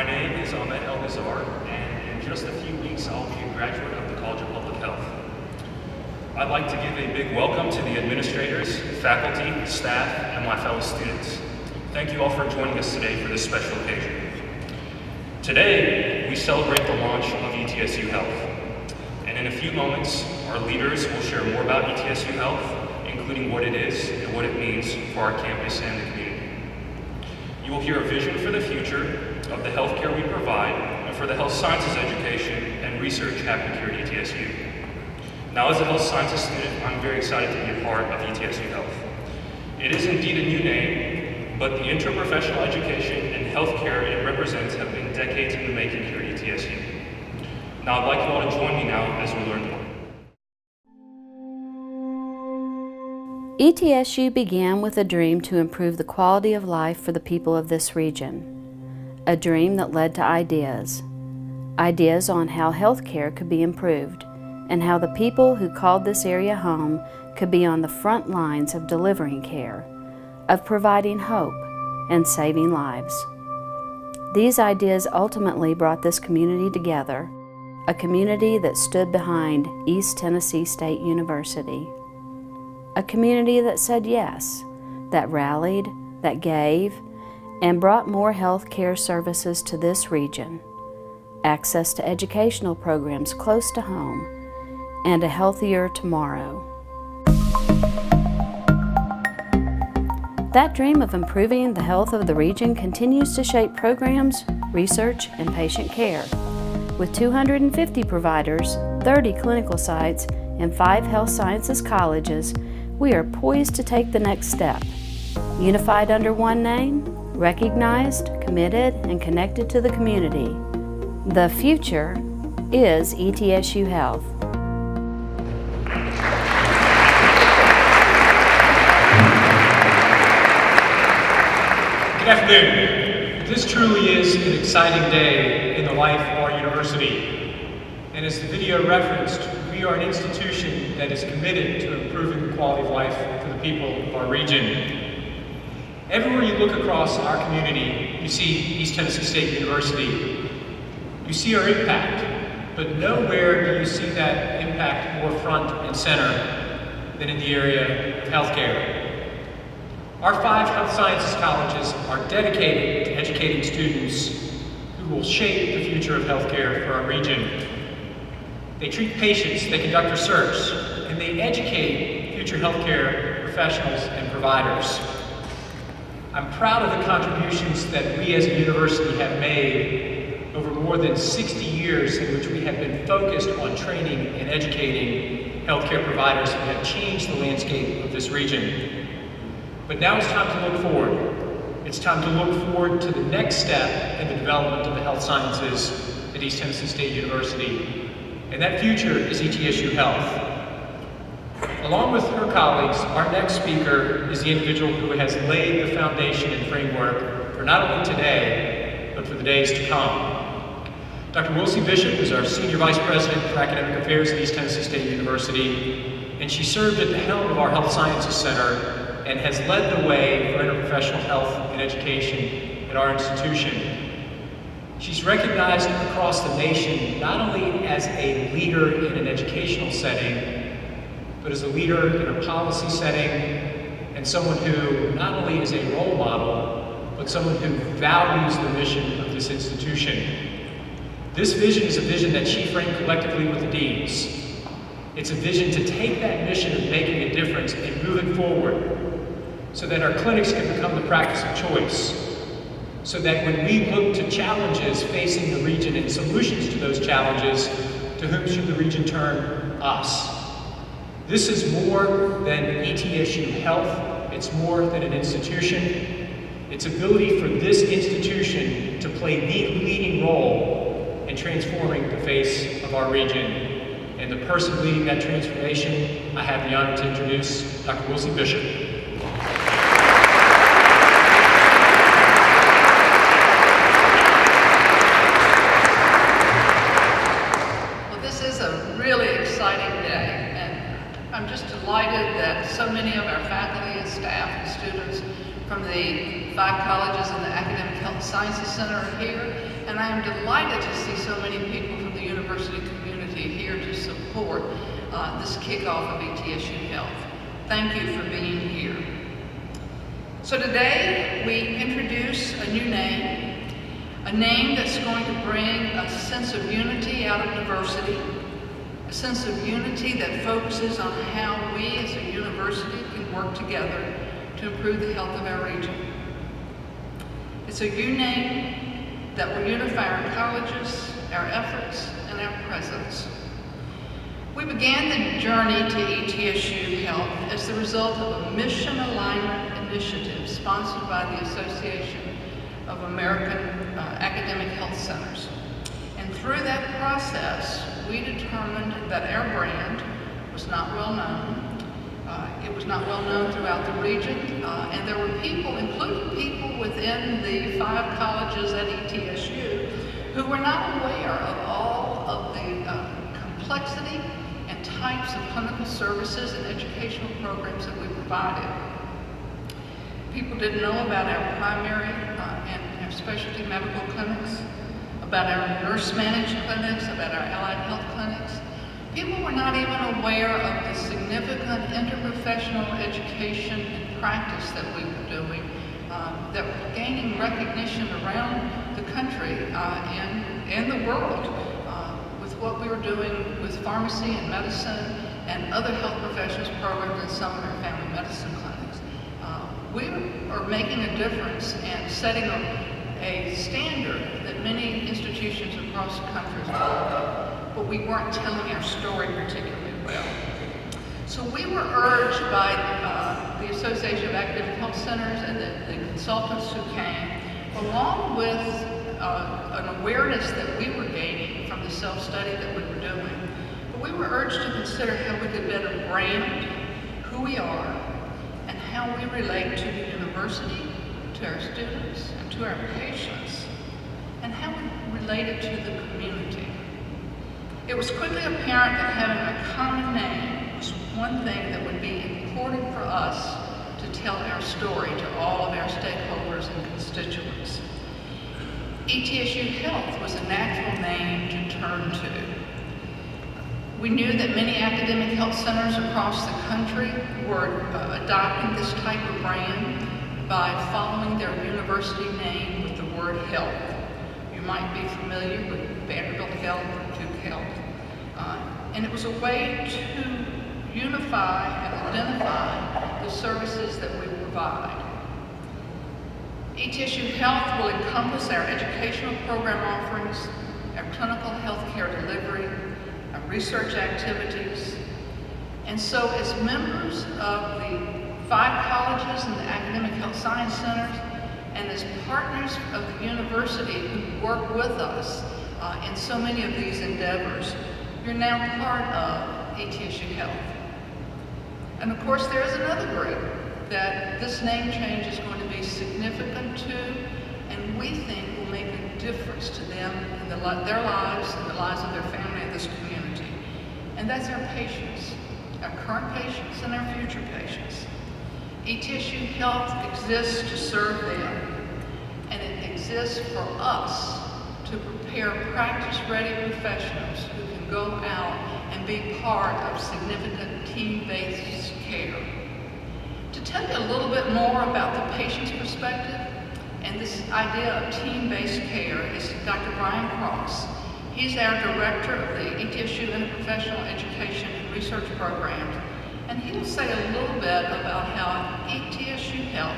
My name is Ahmed El-Nazar, and in just a few weeks I'll be a graduate of the College of Public Health. I'd like to give a big welcome to the administrators, faculty, staff, and my fellow students. Thank you all for joining us today for this special occasion. Today, we celebrate the launch of ETSU Health. And in a few moments, our leaders will share more about ETSU Health, including what it is and what it means for our campus and the community. You will hear a vision for the future of the healthcare we provide and for the health sciences education and research happening here at ETSU. Now, as a health sciences student, I'm very excited to be a part of ETSU Health. It is indeed a new name, but the interprofessional education and healthcare it represents have been decades in the making here at ETSU. Now, I'd like you all to join me now as we learn more. ETSU began with a dream to improve the quality of life for the people of this region. A dream that led to ideas. Ideas on how healthcare could be improved and how the people who called this area home could be on the front lines of delivering care, of providing hope and saving lives. These ideas ultimately brought this community together, a community that stood behind East Tennessee State University. A community that said yes, that rallied, that gave, and brought more health care services to this region, access to educational programs close to home, and a healthier tomorrow. That dream of improving the health of the region continues to shape programs, research, and patient care. With 250 providers, 30 clinical sites, and 5 health sciences colleges, we are poised to take the next step. Unified under one name, recognized, committed, and connected to the community. The future is ETSU Health. Good afternoon. This truly is an exciting day in the life of our university. And as the video referenced, we are an institution that is committed to improving the quality of life for the people of our region. Everywhere you look across our community, you see East Tennessee State University. You see our impact, but nowhere do you see that impact more front and center than in the area of healthcare. Our 5 health sciences colleges are dedicated to educating students who will shape the future of healthcare for our region. They treat patients, they conduct research, and they educate future healthcare professionals and providers. I'm proud of the contributions that we as a university have made over more than 60 years in which we have been focused on training and educating healthcare providers who have changed the landscape of this region. But now it's time to look forward. It's time to look forward to the next step in the development of the health sciences at East Tennessee State University. And that future is ETSU Health. Along with her colleagues, our next speaker is the individual who has laid the foundation and framework for not only today, but for the days to come. Dr. Wilcie Bishop is our Senior Vice President for Academic Affairs at East Tennessee State University, and she served at the helm of our Health Sciences Center and has led the way for interprofessional health and education at our institution. She's recognized across the nation not only as a leader in an educational setting, but as a leader in a policy setting, and someone who not only is a role model, but someone who values the mission of this institution. This vision is a vision that she framed collectively with the deans. It's a vision to take that mission of making a difference and move it forward so that our clinics can become the practice of choice. So that when we look to challenges facing the region and solutions to those challenges, to whom should the region turn? Us. This is more than ETSU Health. It's more than an institution. It's ability for this institution to play the leading role in transforming the face of our region. And the person leading that transformation, I have the honor to introduce Dr. Wilcie Bishop. I'm just delighted that so many of our faculty and staff and students from the 5 colleges and the Academic Health Sciences Center are here, and I am delighted to see so many people from the university community here to support this kickoff of ETSU Health. Thank you for being here. So today we introduce a new name, a name that's going to bring a sense of unity out of diversity, a sense of unity that focuses on how we as a university can work together to improve the health of our region. It's a new name that will unify our colleges, our efforts, and our presence. We began the journey to ETSU Health as the result of a mission alignment initiative sponsored by the Association of American Academic Health Centers. And through that process, we determined that our brand was not well known. It was not well known throughout the region, and there were people, including people within the 5 colleges at ETSU, who were not aware of all of the complexity and types of clinical services and educational programs that we provided. People didn't know about our primary and our specialty medical clinics, about our nurse-managed clinics, about our allied health clinics. People were not even aware of the significant interprofessional education and practice that we were doing, that were gaining recognition around the country and the world with what we were doing with pharmacy and medicine and other health professions programs and some of our family medicine clinics. We are making a difference and setting a standard that many institutions across the country follow. But we weren't telling our story particularly well. So we were urged by the Association of Academic Health Centers and the consultants who came, along with an awareness that we were gaining from the self-study that we were doing, but we were urged to consider how we could better brand who we are and how we relate to the university, to our students, and to our patients, and how we related to the community. It was quickly apparent that having a common name was one thing that would be important for us to tell our story to all of our stakeholders and constituents. ETSU Health was a natural name to turn to. We knew that many academic health centers across the country were adopting this type of brand by following their university name with the word health. You might be familiar with Vanderbilt Health or Duke Health. And it was a way to unify and identify the services that we provide. ETSU Health will encompass our educational program offerings, our clinical healthcare delivery, our research activities. And so as members of the 5 colleges and the Academic Health Science Centers, and as partners of the university who work with us in so many of these endeavors, you're now part of ETSU Health. And of course, there is another group that this name change is going to be significant to, and we think will make a difference to them in their lives and the lives of their family and this community. And that's our patients, our current patients and our future patients. ETSU Health exists to serve them, and it exists for us to prepare practice-ready professionals who can go out and be part of significant team-based care. To tell you a little bit more about the patient's perspective and this idea of team-based care is Dr. Brian Cross. He's our director of the ETSU Interprofessional Education and Research Programs, and he'll say a little bit about how ETSU Health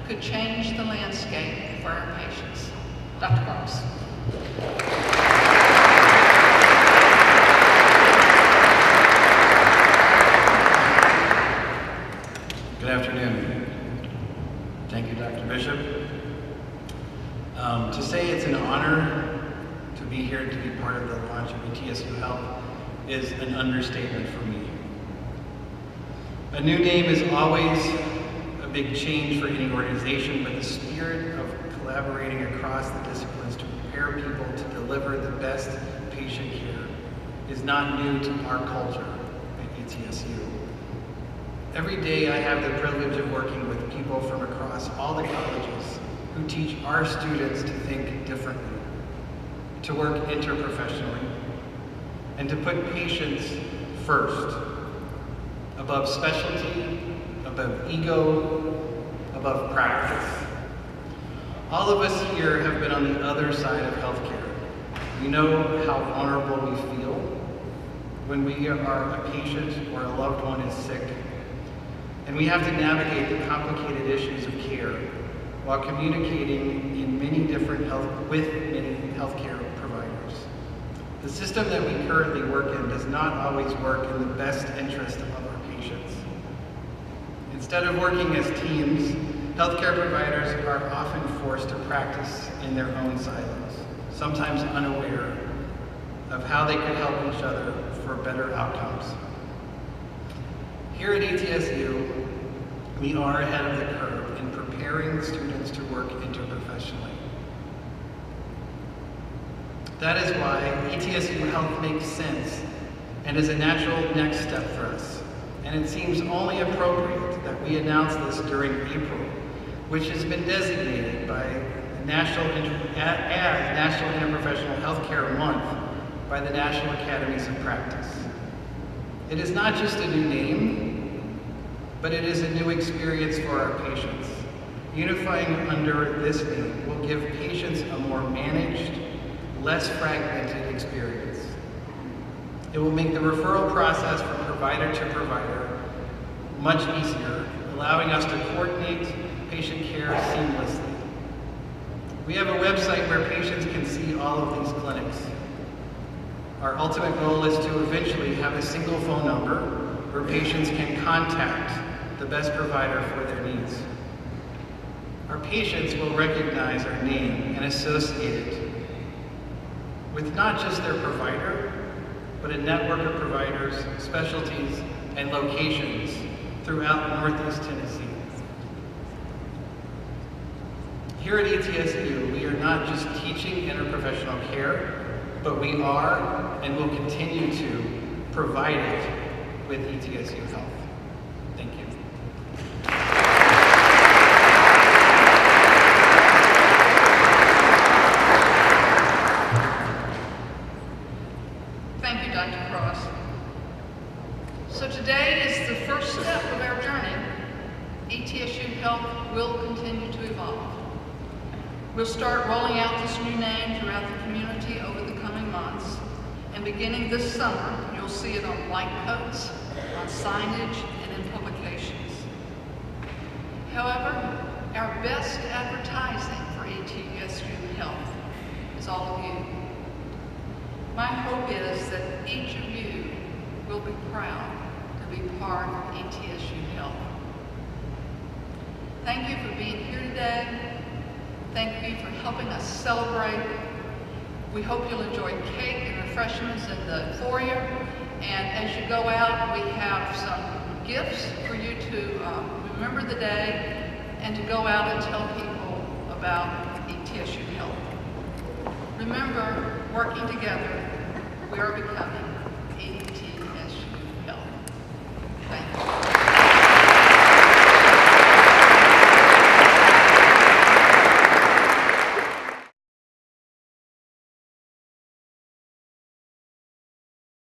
could change the landscape for our patients. Dr. Cross. Good afternoon. Thank you, Dr. Bishop. To say it's an honor to be here to be part of the launch of ETSU Health is an understatement for me. A new name is always a big change for any organization, but the spirit of collaborating across the disciplines to prepare people to deliver the best patient care is not new to our culture at ETSU. Every day I have the privilege of working with people from across all the colleges who teach our students to think differently, to work interprofessionally, and to put patients first, above specialty, above ego, above practice. All of us here have been on the other side of healthcare. We know how vulnerable we feel when we are a patient or a loved one is sick, and we have to navigate the complicated issues of care while communicating with many healthcare providers. The system that we currently work in does not always work in the best interest of our patients. Instead of working as teams, healthcare providers are often forced to practice in their own silos, sometimes unaware of how they could help each other for better outcomes. Here at ETSU, we are ahead of the curve in preparing students to work interprofessionally. That is why ETSU Health makes sense and is a natural next step for us. And it seems only appropriate that we announce this during April, which has been designated by National Interprofessional Healthcare Month by the National Academies of Practice. It is not just a new name, but it is a new experience for our patients. Unifying under this name will give patients a more managed, less fragmented experience. It will make the referral process from provider to provider much easier, allowing us to coordinate patient care seamlessly. We have a website where patients can see all of these clinics. Our ultimate goal is to eventually have a single phone number where patients can contact the best provider for their needs. Our patients will recognize our name and associate it with not just their provider, but a network of providers, specialties, and locations throughout Northeast Tennessee. Here at ETSU, we are not just teaching interprofessional care, but we are and will continue to provide it with ETSU Health. Thank you. Thank you, Dr. Cross. So today is the first step of our journey. ETSU Health will continue to evolve. We'll start rolling out this new name throughout the community over the coming months. And beginning this summer, you'll see it on light coats, on signage, and in publications. However, our best advertising for ETSU Health is all of you. My hope is that each of you will be proud to be part of ETSU Health. Thank you for being here today. Thank you for helping us celebrate. We hope you'll enjoy cake and refreshments in the foyer. And as you go out, we have some gifts for you to remember the day and to go out and tell people about ETSU Health. Remember, working together, we are becoming